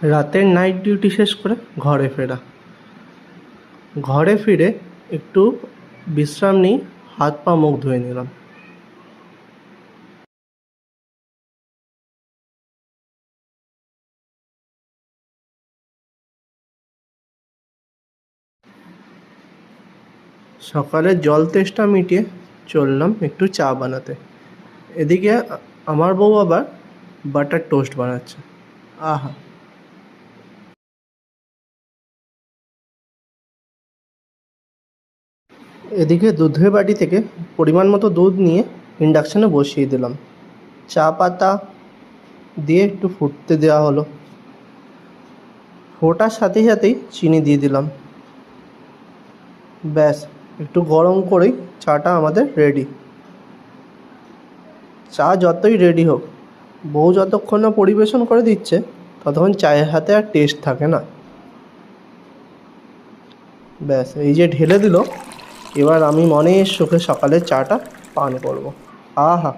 রাতের night duty শেষ করে ঘরে ফেরা। ঘরে ফিরে একটু বিশ্রাম নিই, হাত পা মুখ ধুয়ে নিলাম। সকালের জল তেষ্টা মিটিয়ে চললাম একটু চা বানাতে। এদিকে আমার বউ আবার বাটার টোস্ট বানাচ্ছে। আহা! এদিকে দুধের বাটি থেকে পরিমাণ মতো দুধ নিয়ে ইন্ডাকশানে বসিয়ে দিলাম। চা পাতা দিয়ে একটু ফুটতে দেওয়া হলো। ফোটার সাথে সাথেই চিনি দিয়ে দিলাম। ব্যাস, একটু গরম করেই চাটা আমাদের রেডি। চা যতই রেডি হোক, বউ যতক্ষণ না পরিবেশন করে দিচ্ছে ততক্ষণ চায়ের হাতে আর টেস্ট থাকে না। ব্যাস, এই যে ঢেলে দিল, এবার আমি মনের সুখে সকালের চাটা পান করব। আহা!